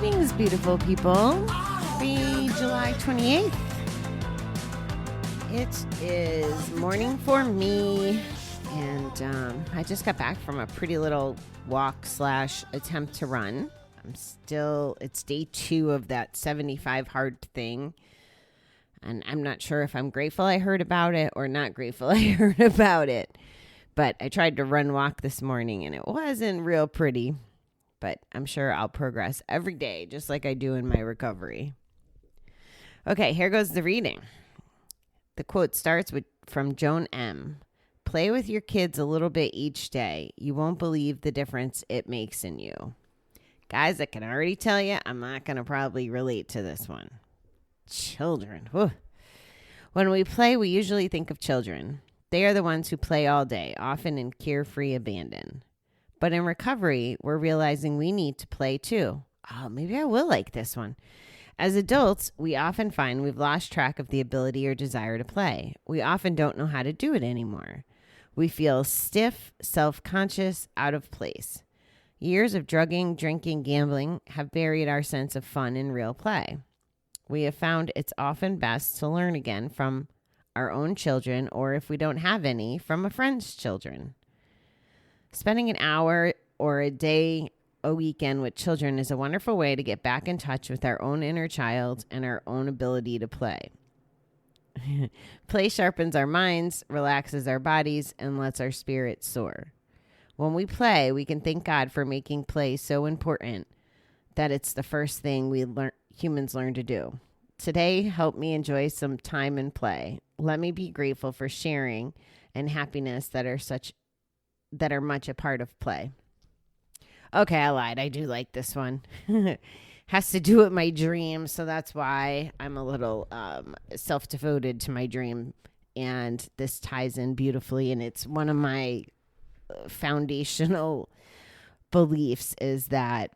Greetings, beautiful people. Happy July 28th. It is morning for me, and I just got back from a pretty little walk / attempt to run. It's day 2 of that 75 hard thing, and I'm not sure if I'm grateful I heard about it or not grateful I heard about it, but I tried to run walk this morning, and it wasn't real pretty. But I'm sure I'll progress every day, just like I do in my recovery. Okay, here goes the reading. The quote starts from Joan M. Play with your kids a little bit each day. You won't believe the difference it makes in you. Guys, I can already tell you, I'm not going to probably relate to this one. Children. Whew. When we play, we usually think of children. They are the ones who play all day, often in carefree abandon. But in recovery, we're realizing we need to play too. Oh, maybe I will like this one. As adults, we often find we've lost track of the ability or desire to play. We often don't know how to do it anymore. We feel stiff, self-conscious, out of place. Years of drugging, drinking, gambling have buried our sense of fun in real play. We have found it's often best to learn again from our own children, or if we don't have any, from a friend's children. Spending an hour or a day a weekend with children is a wonderful way to get back in touch with our own inner child and our own ability to play. Play sharpens our minds, relaxes our bodies, and lets our spirits soar. When we play, we can thank God for making play so important that it's the first thing humans learn to do. Today, help me enjoy some time and play. Let me be grateful for sharing and happiness that are much a part of play. Okay, I lied. I do like this one. Has to do with my dream, so that's why I'm a little self-devoted to my dream, and this ties in beautifully, and it's one of my foundational beliefs is that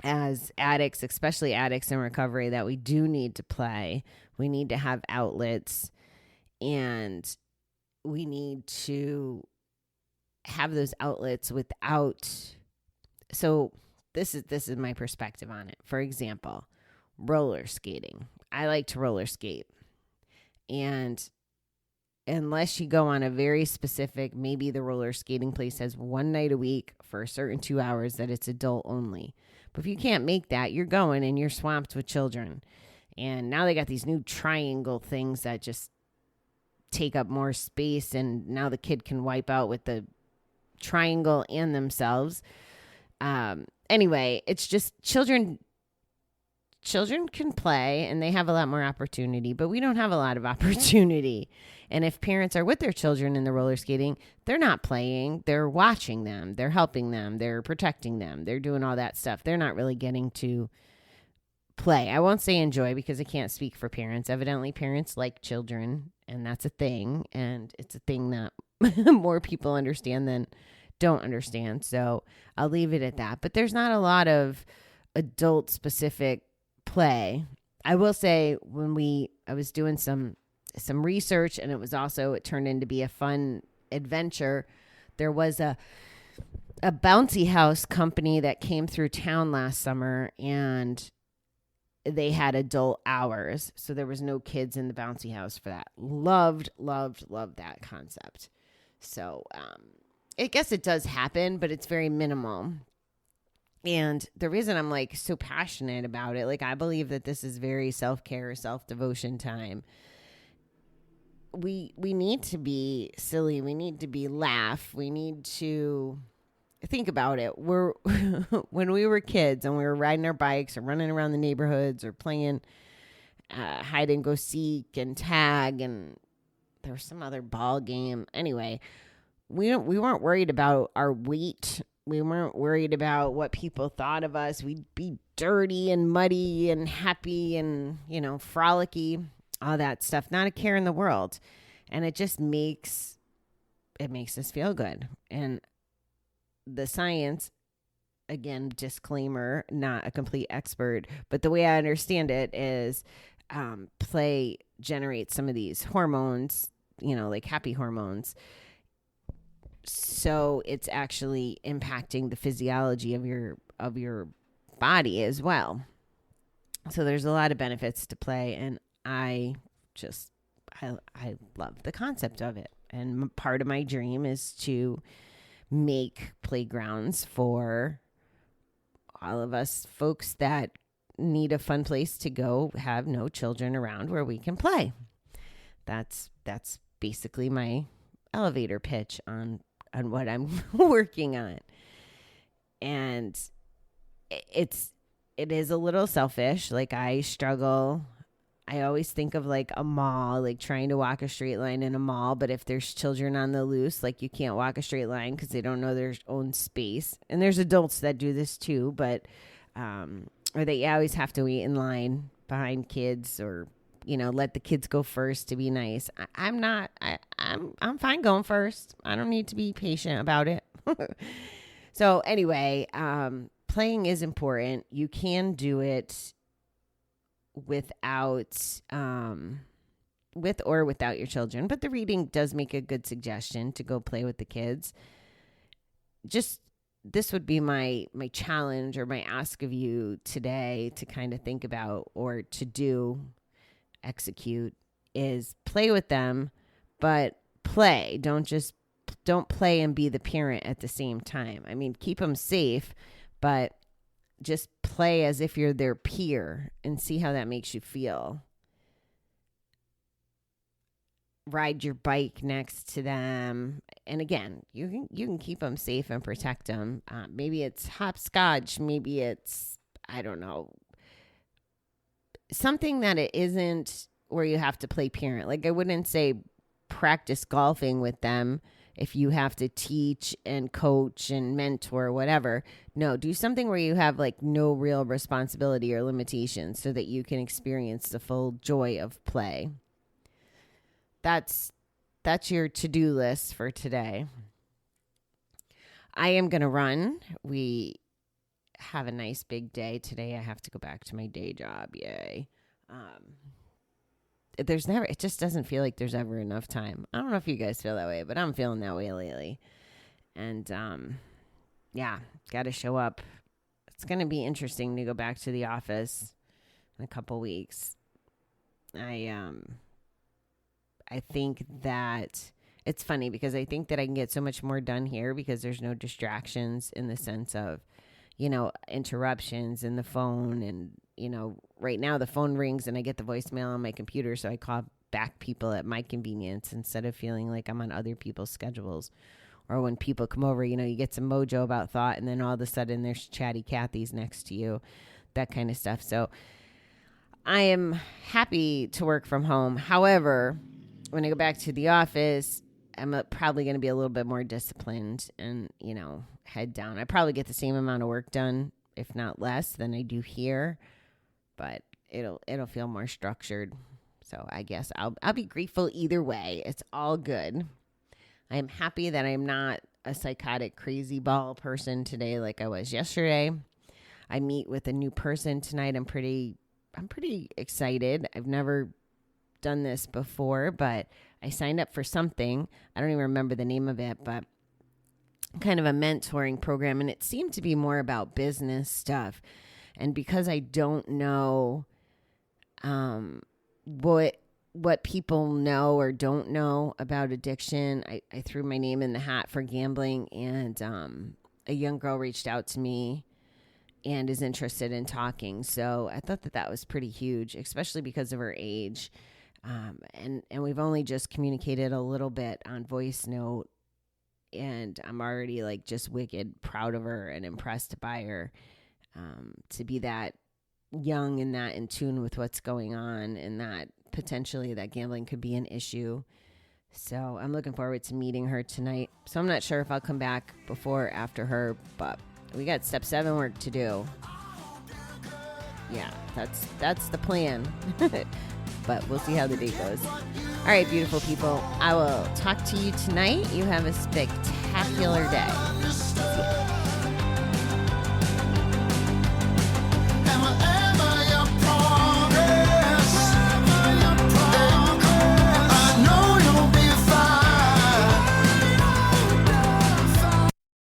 as addicts, especially addicts in recovery, that we do need to play. We need to have outlets, and we need to have those outlets without. So this is my perspective on it. For example, roller skating. I like to roller skate, and unless you go on a very specific, maybe the roller skating place has one night a week for a certain 2 hours that it's adult only. But if you can't make that, you're going and you're swamped with children. And now they got these new triangle things that just take up more space, and now the kid can wipe out with the triangle and themselves. Anyway, it's just children can play and they have a lot more opportunity, but we don't have a lot of opportunity. And if parents are with their children in the roller skating, they're not playing, they're watching them, they're helping them, they're protecting them, they're doing all that stuff. They're not really getting to play. I won't say enjoy because I can't speak for parents. Evidently, parents like children, and that's a thing, and it's a thing that more people understand than don't understand. So I'll leave it at that. But there's not a lot of adult specific play. I will say I was doing some research, and it turned into be a fun adventure. There was a bouncy house company that came through town last summer, and they had adult hours. So there was no kids in the bouncy house for that. Loved that concept. So, I guess it does happen, but it's very minimal. And the reason I'm like so passionate about it, like I believe that this is very self-care, self-devotion time. We need to be silly. We need to be laugh. We need to think about it. When we were kids and we were riding our bikes or running around the neighborhoods or playing hide and go seek and tag, and there was some other ball game. Anyway, we weren't worried about our weight. We weren't worried about what people thought of us. We'd be dirty and muddy and happy and, frolicky, all that stuff. Not a care in the world. And it just makes us feel good. And the science, again, disclaimer, not a complete expert, but the way I understand it is play generates some of these hormones, like happy hormones. So it's actually impacting the physiology of your body as well. So there's a lot of benefits to play, and I love the concept of it. And part of my dream is to make playgrounds for all of us folks that need a fun place to go, have no children around, where we can play. That's basically my elevator pitch on what I'm working on. And it is a little selfish. Like, I struggle. I always think of like a mall, like trying to walk a straight line in a mall. But if there's children on the loose, like, you can't walk a straight line because they don't know their own space. And there's adults that do this too, but or they always have to wait in line behind kids, or, let the kids go first to be nice. I'm fine going first. I don't need to be patient about it. So anyway, playing is important. You can do it without with or without your children, but the reading does make a good suggestion to go play with the kids. Just, this would be my challenge, or my ask of you today to kind of think about, or to execute, is play with them, but play. Don't play and be the parent at the same time. I mean, keep them safe, but just play as if you're their peer and see how that makes you feel. Ride your bike next to them. And again, you can keep them safe and protect them. Maybe it's hopscotch. Maybe it's, I don't know, something that it isn't where you have to play parent. Like, I wouldn't say practice golfing with them if you have to teach and coach and mentor, whatever. No, do something where you have like no real responsibility or limitations, so that you can experience the full joy of play. That's your to-do list for today. I am going to run. We have a nice big day today. I have to go back to my day job. Yay. It just doesn't feel like there's ever enough time. I don't know if you guys feel that way, but I'm feeling that way lately. And, got to show up. It's going to be interesting to go back to the office in a couple weeks. I think that it's funny because I think that I can get so much more done here because there's no distractions, in the sense of, interruptions in the phone. And, right now the phone rings and I get the voicemail on my computer. So I call back people at my convenience instead of feeling like I'm on other people's schedules. Or when people come over, you get some mojo about thought, and then all of a sudden there's chatty Cathy's next to you, that kind of stuff. So I am happy to work from home. However, when I go back to the office, I'm probably going to be a little bit more disciplined and, head down. I probably get the same amount of work done, if not less, than I do here, but it'll feel more structured. So I guess I'll be grateful either way. It's all good. I am happy that I'm not a psychotic crazy ball person today like I was yesterday. I meet with a new person tonight. I'm pretty excited. I've never done this before, but I signed up for something. I don't even remember the name of it, but kind of a mentoring program, and it seemed to be more about business stuff. And because I don't know what people know or don't know about addiction, I threw my name in the hat for gambling, and a young girl reached out to me and is interested in talking. So I thought that was pretty huge, especially because of her age. And we've only just communicated a little bit on voice note, and I'm already like just wicked proud of her and impressed by her, to be that young and that in tune with what's going on, and that potentially that gambling could be an issue. So I'm looking forward to meeting her tonight. So I'm not sure if I'll come back before or after her, but we got step 7 work to do. Yeah, that's the plan. But we'll see how the day goes. All right, beautiful people. I will talk to you tonight. You have a spectacular day.